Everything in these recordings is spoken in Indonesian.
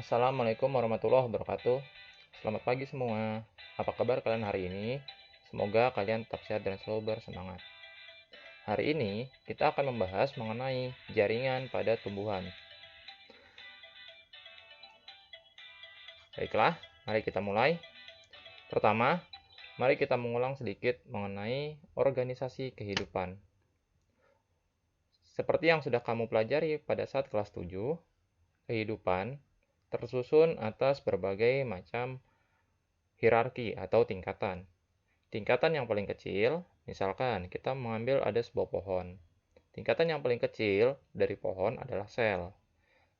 Assalamualaikum warahmatullahi wabarakatuh. Selamat pagi semua. Apa kabar kalian hari ini? Semoga kalian tetap sehat dan selalu bersemangat. Hari ini kita akan membahas mengenai jaringan pada tumbuhan. Baiklah, mari kita mulai. Pertama, mari kita mengulang sedikit mengenai organisasi kehidupan. Seperti yang sudah kamu pelajari pada saat kelas 7, kehidupan tersusun atas berbagai macam hierarki atau tingkatan. Tingkatan yang paling kecil, misalkan kita mengambil ada sebuah pohon. Tingkatan yang paling kecil dari pohon adalah sel.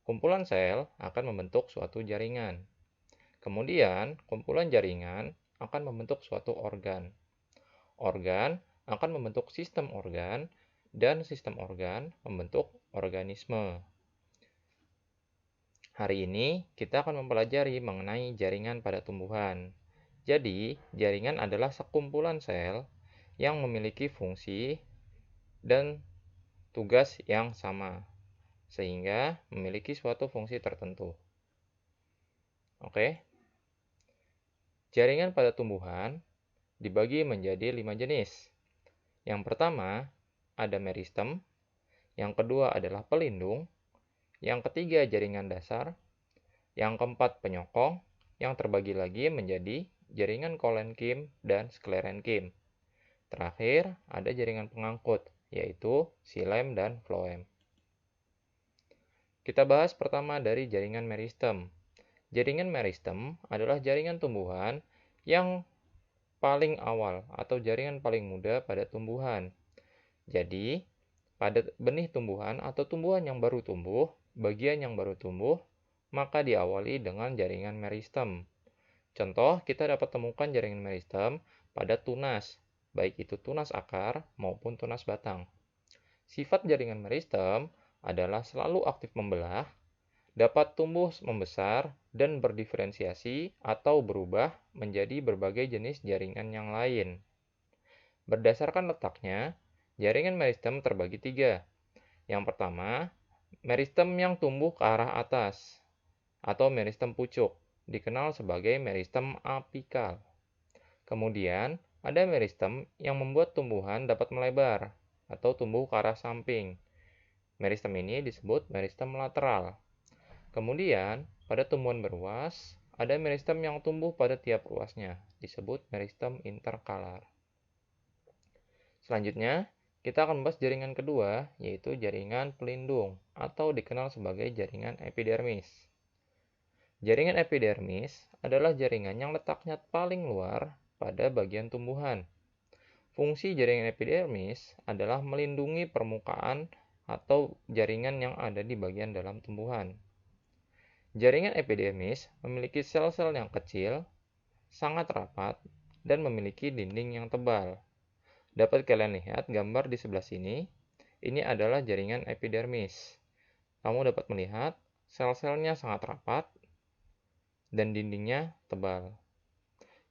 Kumpulan sel akan membentuk suatu jaringan. Kemudian, kumpulan jaringan akan membentuk suatu organ. Organ akan membentuk sistem organ, dan sistem organ membentuk organisme. Hari ini kita akan mempelajari mengenai jaringan pada tumbuhan. Jadi, jaringan adalah sekumpulan sel yang memiliki fungsi dan tugas yang sama, sehingga memiliki suatu fungsi tertentu. Oke, jaringan pada tumbuhan dibagi menjadi 5 jenis. Yang pertama, ada meristem. Yang kedua adalah pelindung. Yang ketiga, jaringan dasar. Yang keempat, penyokong. Yang terbagi lagi menjadi jaringan kolenkim dan sklerenkim. Terakhir, ada jaringan pengangkut, yaitu xilem dan floem. Kita bahas pertama dari jaringan meristem. Jaringan meristem adalah jaringan tumbuhan yang paling awal atau jaringan paling muda pada tumbuhan. Jadi, pada benih tumbuhan atau tumbuhan yang baru tumbuh, bagian yang baru tumbuh, maka diawali dengan jaringan meristem. Contoh, kita dapat temukan jaringan meristem pada tunas, baik itu tunas akar maupun tunas batang. Sifat jaringan meristem adalah selalu aktif membelah, dapat tumbuh membesar dan berdiferensiasi atau berubah menjadi berbagai jenis jaringan yang lain. Berdasarkan letaknya, jaringan meristem terbagi 3. Yang pertama, meristem yang tumbuh ke arah atas atau meristem pucuk, dikenal sebagai meristem apikal. Kemudian, ada meristem yang membuat tumbuhan dapat melebar atau tumbuh ke arah samping. Meristem ini disebut meristem lateral. Kemudian, pada tumbuhan beruas, ada meristem yang tumbuh pada tiap ruasnya, disebut meristem interkalar. Selanjutnya, kita akan membahas jaringan kedua, yaitu jaringan pelindung, atau dikenal sebagai jaringan epidermis. Jaringan epidermis adalah jaringan yang letaknya paling luar pada bagian tumbuhan. Fungsi jaringan epidermis adalah melindungi permukaan atau jaringan yang ada di bagian dalam tumbuhan. Jaringan epidermis memiliki sel-sel yang kecil, sangat rapat, dan memiliki dinding yang tebal. Dapat kalian lihat gambar di sebelah sini. Ini adalah jaringan epidermis. Kamu dapat melihat sel-selnya sangat rapat dan dindingnya tebal.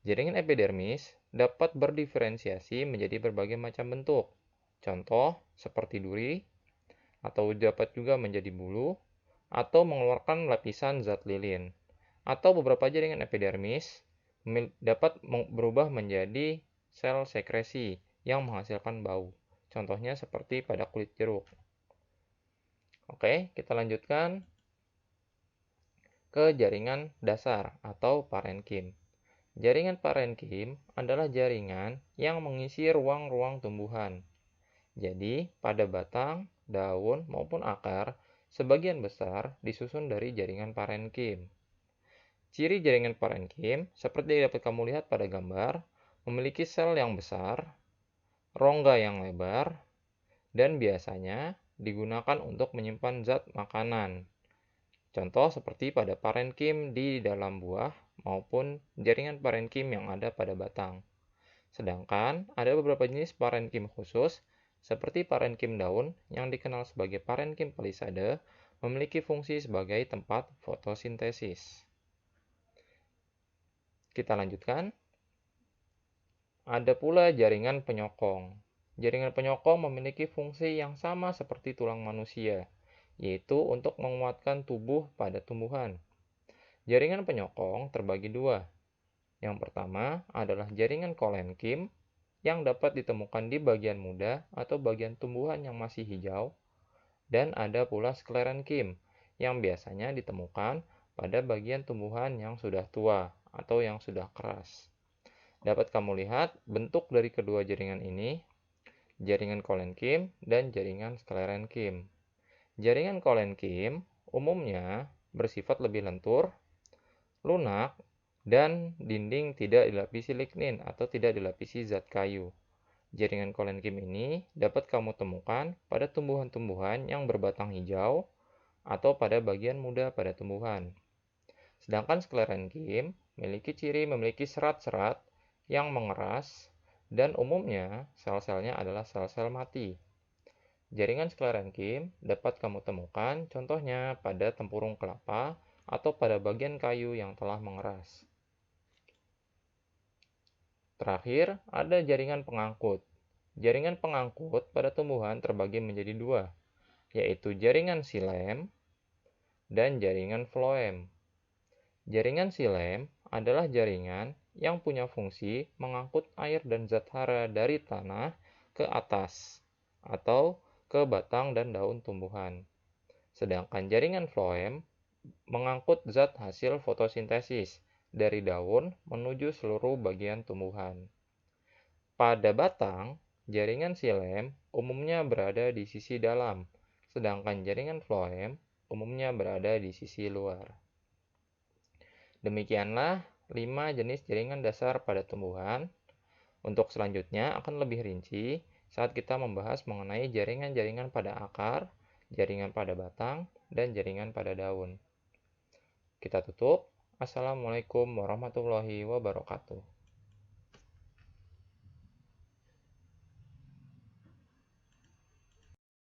Jaringan epidermis dapat berdiferensiasi menjadi berbagai macam bentuk. Contoh seperti duri, atau dapat juga menjadi bulu, atau mengeluarkan lapisan zat lilin. Atau beberapa jaringan epidermis dapat berubah menjadi sel sekresi yang menghasilkan bau. Contohnya seperti pada kulit jeruk. Oke, kita lanjutkan ke jaringan dasar atau parenkim. Jaringan parenkim adalah jaringan yang mengisi ruang-ruang tumbuhan. Jadi, pada batang, daun, maupun akar, sebagian besar disusun dari jaringan parenkim. Ciri jaringan parenkim, seperti yang dapat kamu lihat pada gambar, memiliki sel yang besar, rongga yang lebar, dan biasanya digunakan untuk menyimpan zat makanan. Contoh seperti pada parenkim di dalam buah maupun jaringan parenkim yang ada pada batang. Sedangkan ada beberapa jenis parenkim khusus seperti parenkim daun yang dikenal sebagai parenkim palisade memiliki fungsi sebagai tempat fotosintesis. Kita lanjutkan. Ada pula jaringan penyokong. Jaringan penyokong memiliki fungsi yang sama seperti tulang manusia, yaitu untuk menguatkan tubuh pada tumbuhan. Jaringan penyokong terbagi dua. Yang pertama adalah jaringan kolenkim yang dapat ditemukan di bagian muda atau bagian tumbuhan yang masih hijau, dan ada pula sklerenkim yang biasanya ditemukan pada bagian tumbuhan yang sudah tua atau yang sudah keras. Dapat kamu lihat bentuk dari kedua jaringan ini, jaringan kolenkim dan jaringan sklerenkim. Jaringan kolenkim umumnya bersifat lebih lentur, lunak, dan dinding tidak dilapisi lignin atau tidak dilapisi zat kayu. Jaringan kolenkim ini dapat kamu temukan pada tumbuhan-tumbuhan yang berbatang hijau atau pada bagian muda pada tumbuhan. Sedangkan sklerenkim memiliki serat-serat yang mengeras dan umumnya sel-selnya adalah sel-sel mati. Jaringan sklerenkim dapat kamu temukan contohnya pada tempurung kelapa atau pada bagian kayu yang telah mengeras. Terakhir, ada jaringan pengangkut. Jaringan pengangkut pada tumbuhan terbagi menjadi dua, yaitu jaringan xilem dan jaringan floem. Jaringan xilem adalah jaringan yang punya fungsi mengangkut air dan zat hara dari tanah ke atas atau ke batang dan daun tumbuhan. Sedangkan jaringan floem mengangkut zat hasil fotosintesis dari daun menuju seluruh bagian tumbuhan. Pada batang, jaringan xilem umumnya berada di sisi dalam, sedangkan jaringan floem umumnya berada di sisi luar. Demikianlah 5 jenis jaringan dasar pada tumbuhan. Untuk selanjutnya akan lebih rinci saat kita membahas mengenai jaringan-jaringan pada akar, jaringan pada batang, dan jaringan pada daun. Kita tutup. Assalamualaikum warahmatullahi wabarakatuh.